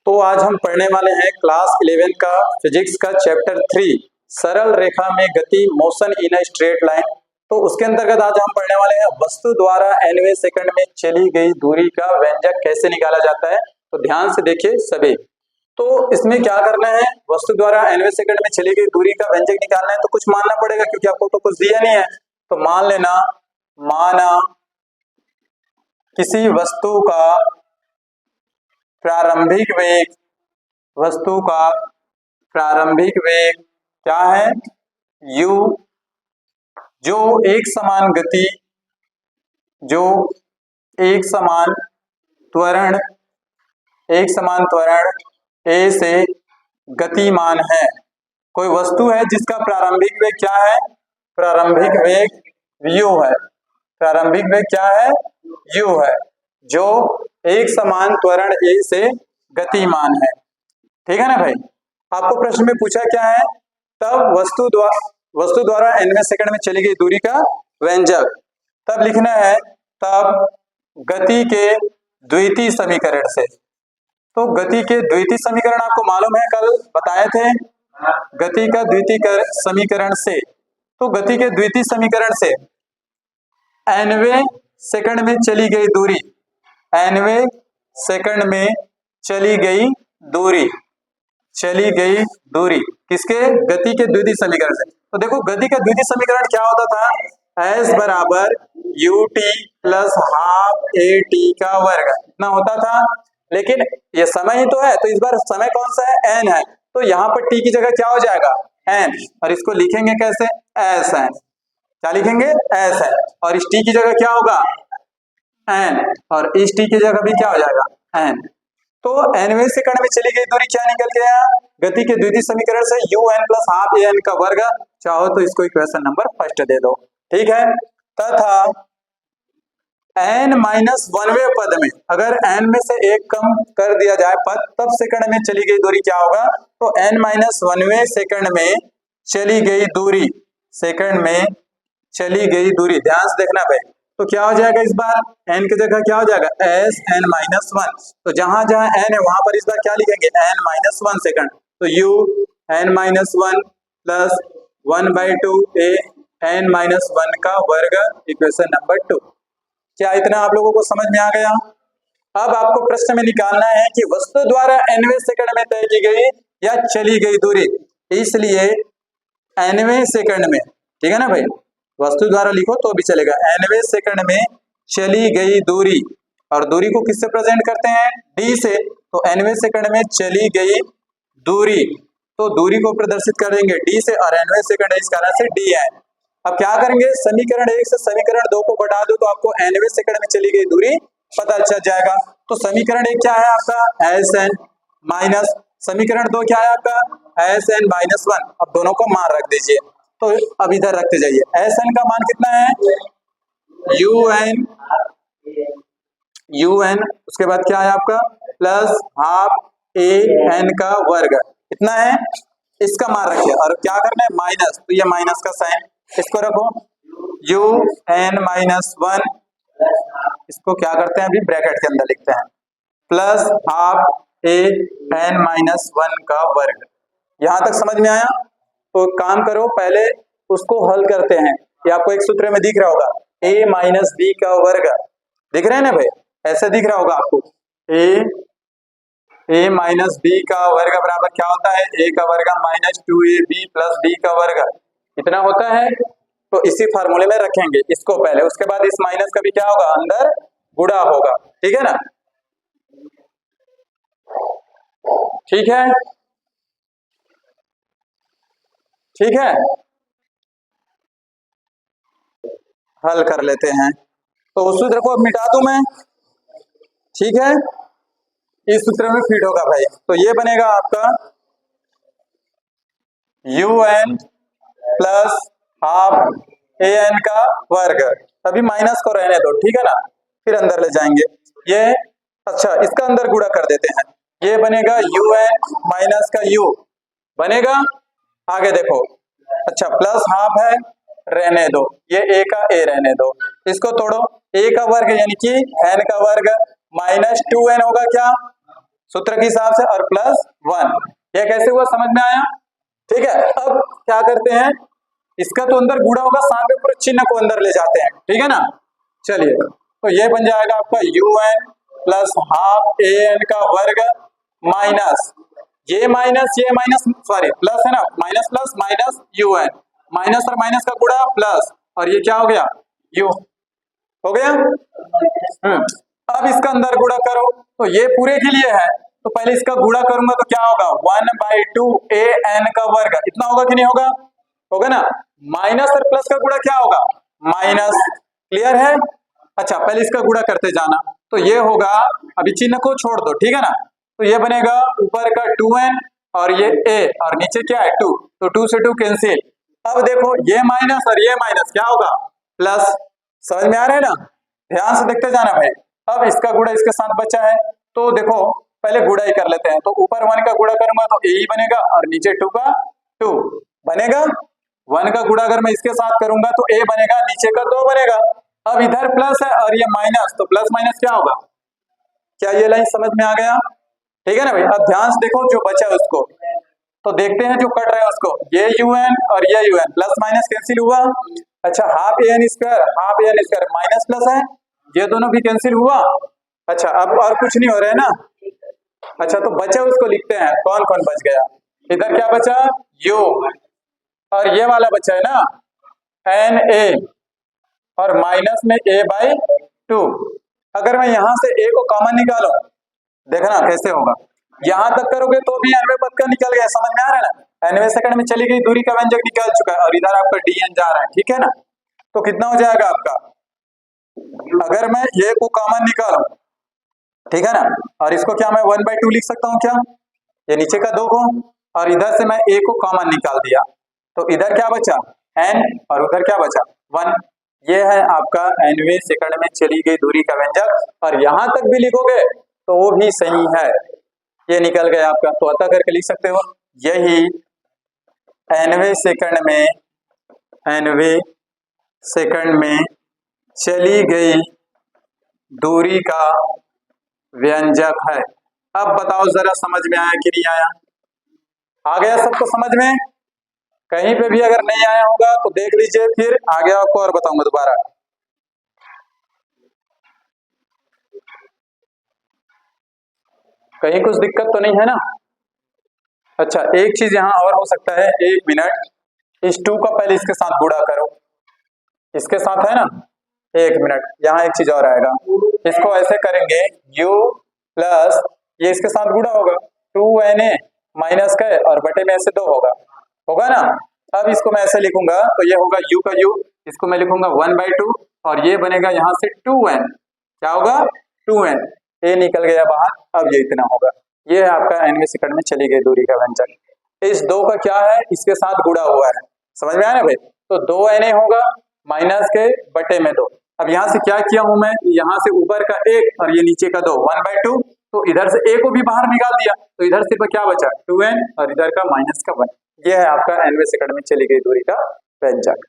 तो आज हम पढ़ने वाले हैं क्लास 11 का फिजिक्स का चैप्टर 3 सरल रेखा में गति motion in a straight line. तो उसके अंतर्गत आज हम पढ़ने वाले हैं वस्तु द्वारा nवें सेकंड में चली गई दूरी का व्यंजक कैसे निकाला जाता है। तो ध्यान से देखिए सभी। तो इसमें क्या करना है, वस्तु द्वारा nवें सेकंड में चली गई दूरी का व्यंजक निकालना है। तो कुछ मानना पड़ेगा क्योंकि आपको तो कुछ दिया नहीं है। तो मान लेना, माना किसी वस्तु का प्रारंभिक वेग, वस्तु का प्रारंभिक वेग क्या है, u, जो एक समान गति, जो एक समान त्वरण a से गतिमान है। कोई वस्तु है जिसका प्रारंभिक वेग क्या है, प्रारंभिक वेग u है। प्रारंभिक वेग क्या है, u है, जो एक समान त्वरण a से गतिमान है। ठीक है ना भाई। आपको प्रश्न में पूछा क्या है, तब वस्तु द्वारा nवें सेकंड में चली गई दूरी का व्यंजक। तब लिखना है, तब गति के द्वितीय समीकरण से। तो गति के द्वितीय समीकरण आपको मालूम है, कल बताए थे, गति का द्वितीय समीकरण से। तो गति के द्वितीय समीकरण से nवें सेकंड में चली गई दूरी, nवें सेकंड में चली गई दूरी किसके, गति के द्वितीय समीकरण से। तो देखो गति का द्वितीय समीकरण क्या होता था, s बराबर ut प्लस हाफ at का वर्ग, इतना होता था। लेकिन ये समय ही तो है, तो इस बार समय कौन सा है, n है। तो यहाँ पर t की जगह क्या हो जाएगा, n, और इसको लिखेंगे कैसे, sn। क्या लिखेंगे, sn, और इस t की जगह क्या होगा, n, और इस t की जगह भी क्या हो जाएगा, n। तो nवें सेकंड में चली गई दूरी क्या निकल गया, गति के द्वितीय समीकरण से un प्लस हाफ an का वर्ग। चाहो तो इसको इक्वेशन नंबर फर्स्ट दे दो, ठीक है। तथा n माइनस 1वें पद में अगर n में से एक कम कर दिया जाए पद, तब सेकंड में चली गई दूरी क्या होगा। तो n माइनस 1वें सेकंड में चली गई दूरी, सेकंड में चली गई दूरी, ध्यान से देखना भाई। तो क्या हो जाएगा, इस बार n की जगह क्या हो जाएगा, s n माइनस 1। तो जहां जहां n है वहां पर इस बार क्या लिखेंगे, n माइनस 1 सेकंड। तो u n minus 1 plus 1/2 a n minus 1 का वर्ग, इक्वेशन नंबर 2। क्या इतना आप लोगों को समझ में आ गया। अब आपको प्रश्न में निकालना है कि वस्तु द्वारा nवें सेकंड में तय की गई या चली गई दूरी, इसलिए nवें सेकंड में, ठीक है ना भाई, वस्तु द्वारा लिखो तो भी चलेगा। nवें सेकंड में चली गई दूरी, और दूरी को किससे प्रेजेंट करते हैं, d से। तो nवें सेकंड में चली गई दूरी, तो दूरी को प्रदर्शित कर देंगे d से, और nवें सेकंड इस कारण से dn। अब क्या करेंगे, समीकरण 1 से समीकरण 2 को घटा दो तो आपको nवें सेकंड में चली गई दूरी पता चल जाएगा। तो समीकरण 1 क्या है आपका, sn माइनस, समीकरण 2 क्या है आपका, sn माइनस 1। अब दोनों को मान रख दीजिए, तो अब इधर रखते जाइए। sn का मान कितना है, un, उसके बाद क्या है आपका, प्लस हाफ an का वर्ग, इतना है। इसका मान रखिए, और क्या करना है, माइनस, तो ये माइनस का साइन इसको रखो, un माइनस 1, इसको क्या करते हैं, अभी ब्रैकेट के अंदर लिखते हैं, प्लस हाफ an माइनस 1 का वर्ग। यहां तक समझ में आया। तो काम करो, पहले उसको हल करते हैं। ये आपको एक सूत्र में दिख रहा होगा, a माइनस b का वर्ग, दिख रहा है ना भाई, ऐसे दिख रहा होगा आपको, a माइनस b का वर्ग बराबर क्या होता है, a का वर्ग माइनस 2ab प्लस b का वर्ग, इतना होता है। तो इसी फार्मूले में रखेंगे इसको पहले, उसके बाद इस माइनस का भी क्या होगा, अंदर गुणा होगा, ठीक है ना। ठीक है, ठीक है, हल कर लेते हैं। तो उस सूत्र को अब मिटा दूं मैं, ठीक है, इस सूत्र में फिट होगा भाई। तो ये बनेगा आपका un प्लस हाफ an का वर्ग, अभी माइनस को रहने दो, ठीक है ना, फिर अंदर ले जाएंगे ये। अच्छा, इसका अंदर गुणा कर देते हैं, ये बनेगा un माइनस का u बनेगा, आगे देखो, अच्छा प्लस हाफ है, रहने दो, ये a का a रहने दो, इसको तोड़ो, a का वर्ग यानी कि n का वर्ग माइनस 2n होगा क्या सूत्र के हिसाब से, और प्लस 1। ये कैसे हुआ समझ में आया? ठीक है, अब क्या करते हैं, इसका तो अंदर गुणा होगा, साथ में पूरे चिन्ह को अंदर ले जाते हैं, ठीक है ना। चलिए, तो ये बन जाएगा आपका un प्लस हाफ an का वर्ग माइनस ये माइनस सॉरी प्लस है ना, minus plus minus un, minus और माइनस का गुणा प्लस, और ये क्या हो गया u हो गया। अब इसका अंदर गुणा करो, तो ये पूरे के लिए है, तो पहले इसका गुणा करूंगा तो क्या होगा 1/2 an का वर्ग, इतना होगा कि नहीं होगा, होगा ना। माइनस और प्लस का गुणा क्या होगा माइनस, क्लियर है। अच्छा, पहले इसका गुणा करते जाना, तो ये होगा, अभी चिन्ह को छोड़ दो, ठीक है ना। तो ये बनेगा ऊपर का 2n और ये a और नीचे क्या है 2, तो 2 से 2 कैंसिल। अब देखो ये माइनस और ये माइनस क्या होगा प्लस, समझ में आ रहा है ना, ध्यान से देखते जाना भाई। अब इसका गुणा इसके साथ बचा है, तो देखो पहले गुणा ही कर लेते हैं, तो ऊपर 1 का गुणा करूंगा तो a ही बनेगा और नीचे 2 का 2 बनेगा। 1 का गुणा अगर मैं इसके साथ करूंगा तो a बनेगा, नीचे का 2 बनेगा। अब इधर प्लस है और ये माइनस, तो प्लस माइनस क्या होगा, क्या ये लाइन समझ में आ गया? ठीक है ना भाई। अब ध्यान से देखो जो बचा है उसको, तो देखते हैं जो कट रहा है उसको, ये un और ये un प्लस माइनस कैंसिल हुआ। अच्छा, half an square minus plus है, ये दोनों भी कैंसिल हुआ। अच्छा, अब और कुछ नहीं हो रहा है ना। अच्छा, तो बचा उसको लिखते हैं, कौन कौन बच गया, इधर क्या बचा u, और ये वाला बचा है ना na, और माइनस में a/2। अगर मैं यहां से a को कॉमन निकालूं, देखना कैसे होगा, यहां तक करोगे तो भी 90 पद का निकल गया, समझ में आ रहा है ना। 90 सेकंड में चली गई दूरी का व्यंजक निकल चुका है, और इधर आपका dn जा रहा है, ठीक है ना। तो कितना हो जाएगा आपका, अगर मैं a को कॉमन निकालूं, ठीक है ना, और इसको क्या मैं 1/2 लिख सकता हूँ क्या, ये नीचे का 2 को, और इधर से मैं a को कॉमन निकाल दिया, तो इधर क्या बचा n और उधर क्या बचा 1। ये है आपका 90 सेकंड में चली गई दूरी का व्यंजक, और यहां तक भी लिखोगे तो वो भी सही है, ये निकल गया आपका, तो अतः करके लिख सकते हो, यही 90 सेकंड में चली गई दूरी का व्यंजक है। अब बताओ जरा समझ में आया कि नहीं आया, आ गया सबको समझ में? कहीं पे भी अगर नहीं आया होगा तो देख लीजिए, फिर आगे आपको और बताऊंगा दोबारा। कहीं कुछ दिक्कत तो नहीं है ना। अच्छा, एक चीज यहाँ और हो सकता है, 1 मिनट, इस 2 का पहले इसके साथ गुणा करो, इसके साथ है ना, 1 मिनट, यहाँ एक चीज और आएगा, इसको ऐसे करेंगे u प्लस ये इसके साथ गुणा होगा 2na माइनस का और बटे में ऐसे 2 होगा ना। अब इसको मैं ऐसे लिखूंगा, तो ये होगा u का u, इसको मैं लिखूंगा 1/2, और ये बनेगा यहाँ से 2n, क्या होगा 2n, a निकल गया बाहर, अब ये इतना होगा। ये है आपका 90 सेकंड में चली गई दूरी का व्यंजक। इस 2 का क्या है, इसके साथ गुणा हुआ है, समझ में आया ना भाई। तो 2na होगा माइनस के बटे में 2। अब यहाँ से क्या किया हूं मैं, यहाँ से ऊपर का 1 और ये नीचे का 2 1/2, तो इधर से a को भी बाहर निकाल दिया, तो इधर सिर्फ क्या बचा 2n और इधर का माइनस का 1। ये है आपका 90 सेकंड में चली गई दूरी का व्यंजक।